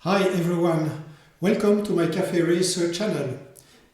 Hi everyone, welcome to my Cafe Racer channel.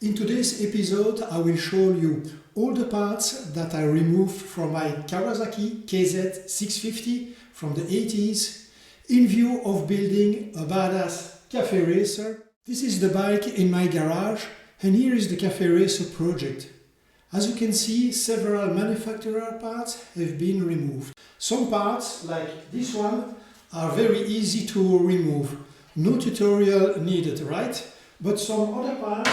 In today's episode I will show you all the parts that I removed from my Kawasaki KZ650 from the 80s in view of building a badass Cafe Racer. This is the bike in my garage and here is the Cafe Racer project. As you can see, several manufacturer parts have been removed. Some parts, like this one, are very easy to remove. No tutorial needed, right? But some other parts,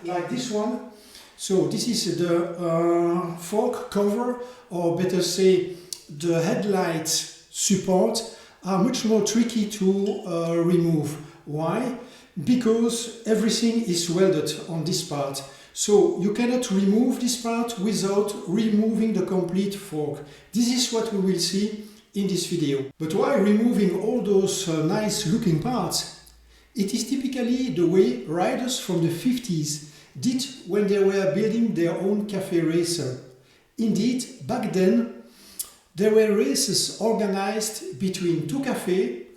like this one, so this is the fork cover, or better say the headlight support, are much more tricky to remove. Why? Because everything is welded on this part. So you cannot remove this part without removing the complete fork. This is what we will see in this video. But while removing all those nice looking parts, it is typically the way riders from the 50s did when they were building their own Cafe Racer. Indeed, back then there were races organized between two cafes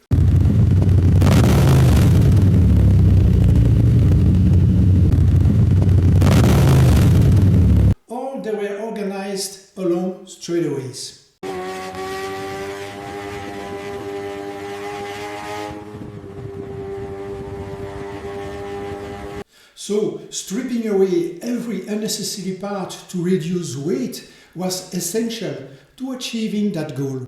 or they were organized along straightaways. So, stripping away every unnecessary part to reduce weight was essential to achieving that goal.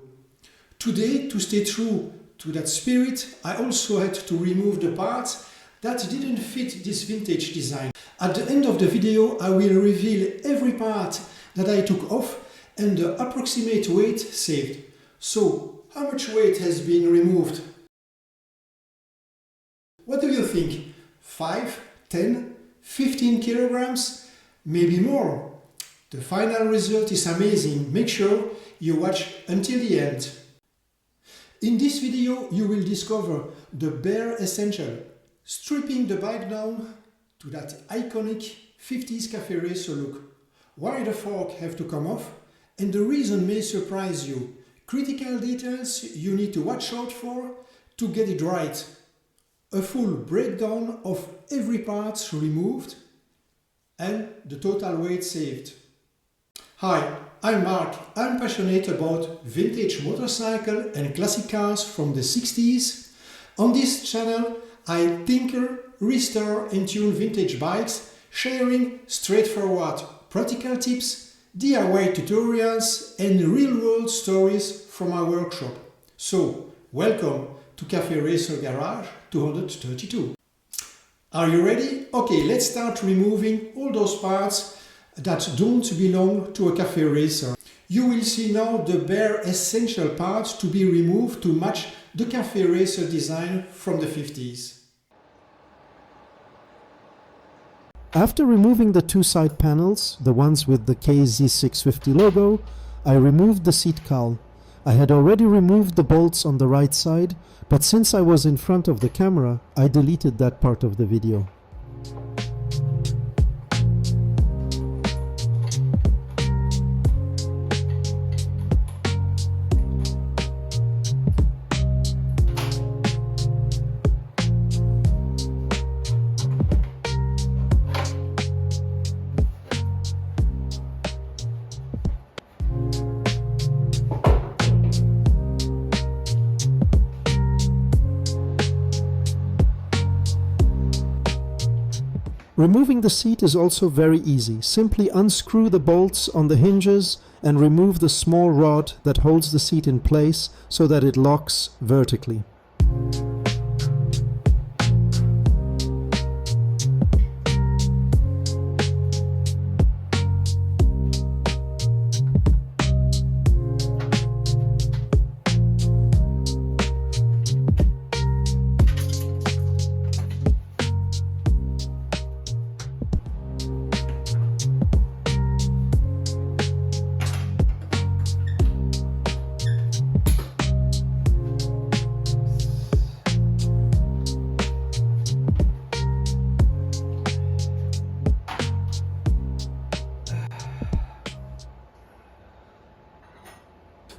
Today, to stay true to that spirit, I also had to remove the parts that didn't fit this vintage design. At the end of the video, I will reveal every part that I took off and the approximate weight saved. So, how much weight has been removed? What do you think? 5? 10, 15 kilograms, maybe more. The final result is amazing. Make sure you watch until the end. In this video you will discover the bare essential, stripping the bike down to that iconic 50s Cafe Racer look. Why the fork have to come off, and the reason may surprise you. Critical details you need to watch out for to get it right. A full breakdown of every part removed and the total weight saved. Hi, I'm Mark. I'm passionate about vintage motorcycle and classic cars from the 60s. On this channel I tinker, restore and tune vintage bikes, sharing straightforward practical tips, DIY tutorials and real-world stories from our workshop. So, welcome to Cafe Racer Garage 232. Are you ready? Okay, let's start removing all those parts that don't belong to a Cafe Racer. You will see now the bare essential parts to be removed to match the Cafe Racer design from the 50s. After removing the two side panels, the ones with the KZ650 logo, I removed the seat cowl. I had already removed the bolts on the right side, but since I was in front of the camera, I deleted that part of the video. Removing the seat is also very easy. Simply unscrew the bolts on the hinges and remove the small rod that holds the seat in place so that it locks vertically.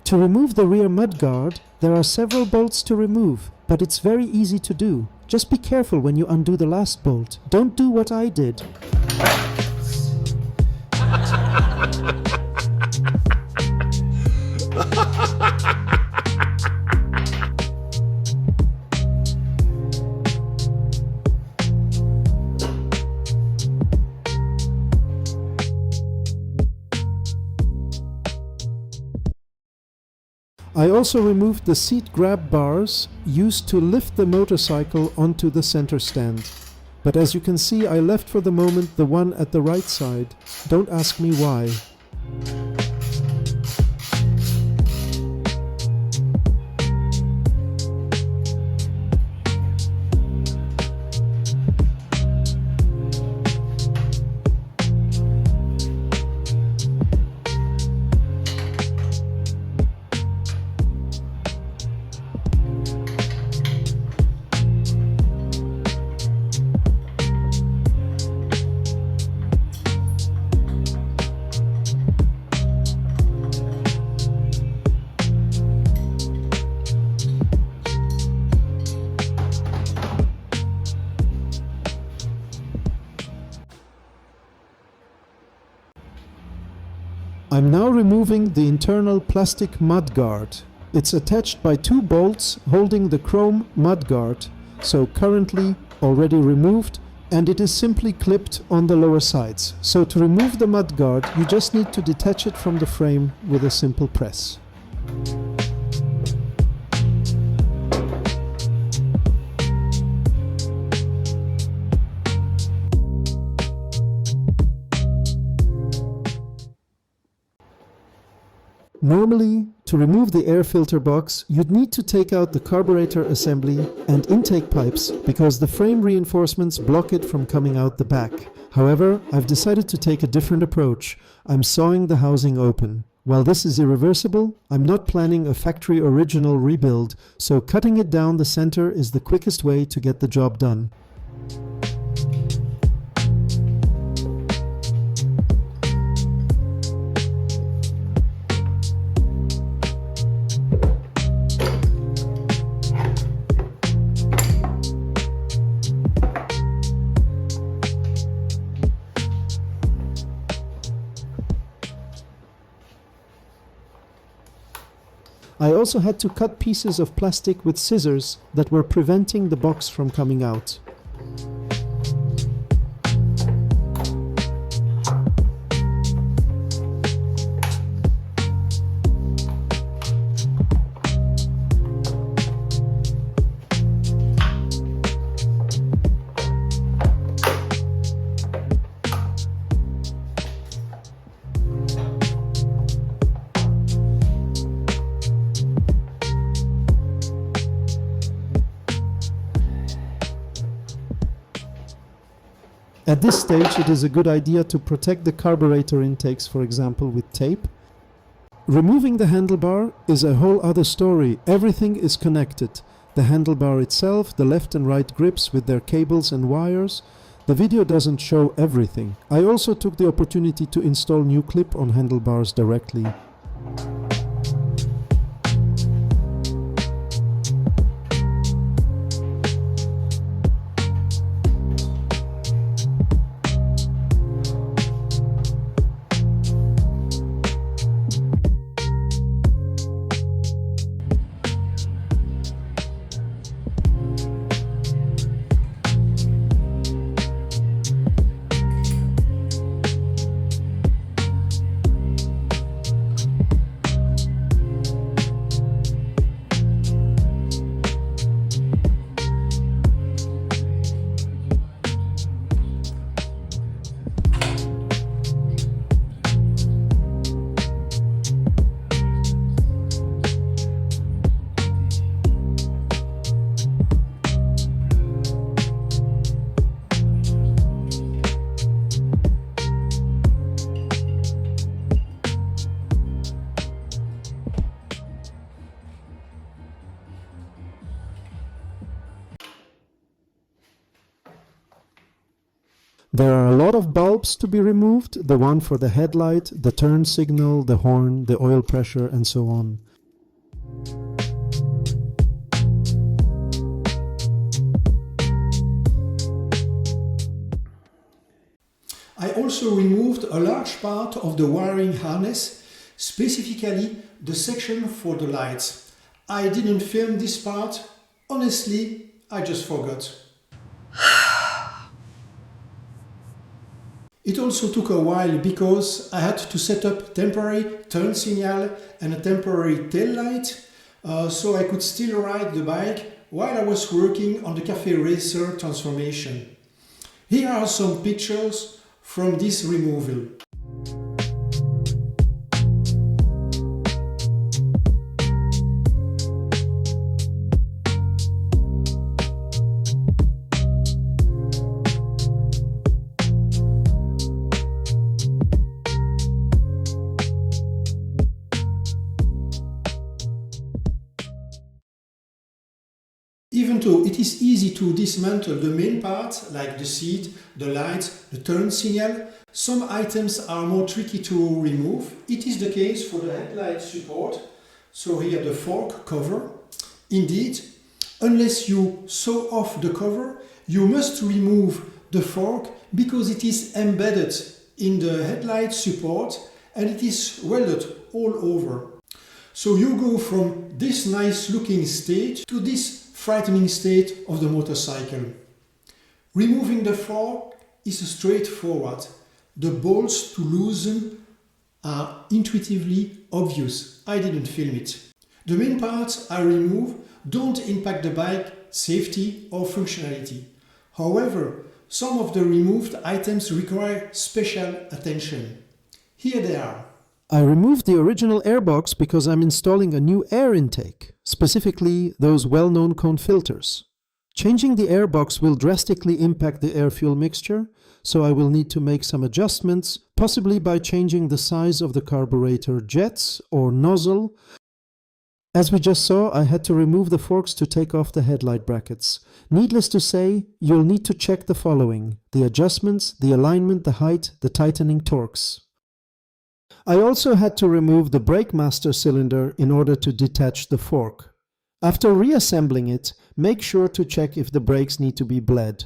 To remove the rear mudguard, there are several bolts to remove. but it's very easy to do. Just be careful when you undo the last bolt. Don't do what I did. I also removed the seat grab bars used to lift the motorcycle onto the center stand. But as you can see, I left for the moment the one at the right side. Don't ask me why. I'm now removing the internal plastic mudguard. It's attached by two bolts holding the chrome mudguard, so currently already removed, and it is simply clipped on the lower sides. So to remove the mudguard, you just need to detach it from the frame with a simple press. Normally, to remove the air filter box, you'd need to take out the carburetor assembly and intake pipes because the frame reinforcements block it from coming out the back. However, I've decided to take a different approach. I'm sawing the housing open. While this is irreversible, I'm not planning a factory original rebuild, so cutting it down the center is the quickest way to get the job done. I also had to cut pieces of plastic with scissors that were preventing the box from coming out. At this stage, it is a good idea to protect the carburetor intakes, for example, with tape. Removing the handlebar is a whole other story. Everything is connected. The handlebar itself, the left and right grips with their cables and wires. The video doesn't show everything. I also took the opportunity to install new clip-on handlebars directly. There are a lot of bulbs to be removed, the one for the headlight, the turn signal, the horn, the oil pressure, and so on. also removed a large part of the wiring harness, specifically the section for the lights. I didn't film this part, honestly, I just forgot. It also took a while because I had to set up temporary turn signal and a temporary tail light, so I could still ride the bike while I was working on the Cafe Racer transformation. Here are some pictures from this removal. Even though it is easy to dismantle the main parts, like the seat, the lights, the turn signal, some items are more tricky to remove. It is the case for the headlight support, so here the fork cover. Indeed, unless you saw off the cover, you must remove the fork because it is embedded in the headlight support and it is welded all over. So you go from this nice looking state to this frightening state of the motorcycle. Removing the fork is straightforward. The bolts to loosen are intuitively obvious. I didn't film it. The main parts I remove don't impact the bike safety or functionality. However, some of the removed items require special attention. Here they are. I removed the original airbox because I'm installing a new air intake, specifically those well-known cone filters. Changing the airbox will drastically impact the air-fuel mixture, so I will need to make some adjustments, possibly by changing the size of the carburetor jets or nozzle. As we just saw, I had to remove the forks to take off the headlight brackets. Needless to say, you'll need to check the following: the adjustments, the alignment, the height, the tightening torques. I also had to remove the brake master cylinder in order to detach the fork. After reassembling it, make sure to check if the brakes need to be bled.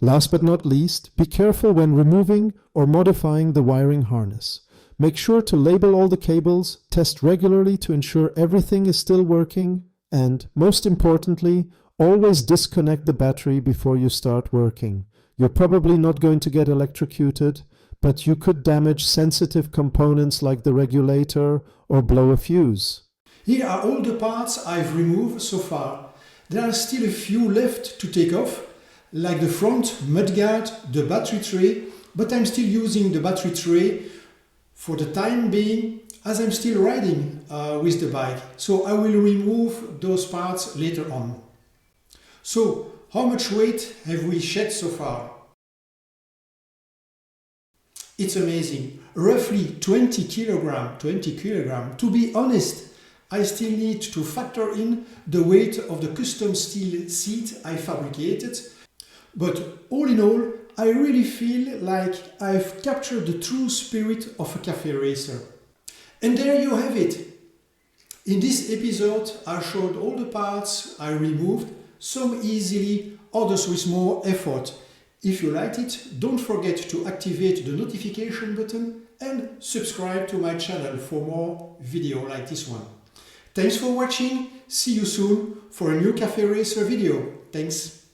Last but not least, be careful when removing or modifying the wiring harness. Make sure to label all the cables, test regularly to ensure everything is still working, and, most importantly, always disconnect the battery before you start working. You're probably not going to get electrocuted, but you could damage sensitive components like the regulator or blow a fuse. Here are all the parts I've removed so far. There are still a few left to take off, like the front mudguard, the battery tray, but I'm still using the battery tray for the time being as I'm still riding with the bike. So I will remove those parts later on. So how much weight have we shed so far? It's amazing, roughly 20 kilogram. To be honest, I still need to factor in the weight of the custom steel seat I fabricated, but all in all, I really feel like I've captured the true spirit of a cafe racer. And there you have it. In this episode, I showed all the parts I removed, some easily, others with more effort. If you liked it, don't forget to activate the notification button and subscribe to my channel for more videos like this one. Thanks for watching, see you soon for a new Cafe Racer video. Thanks.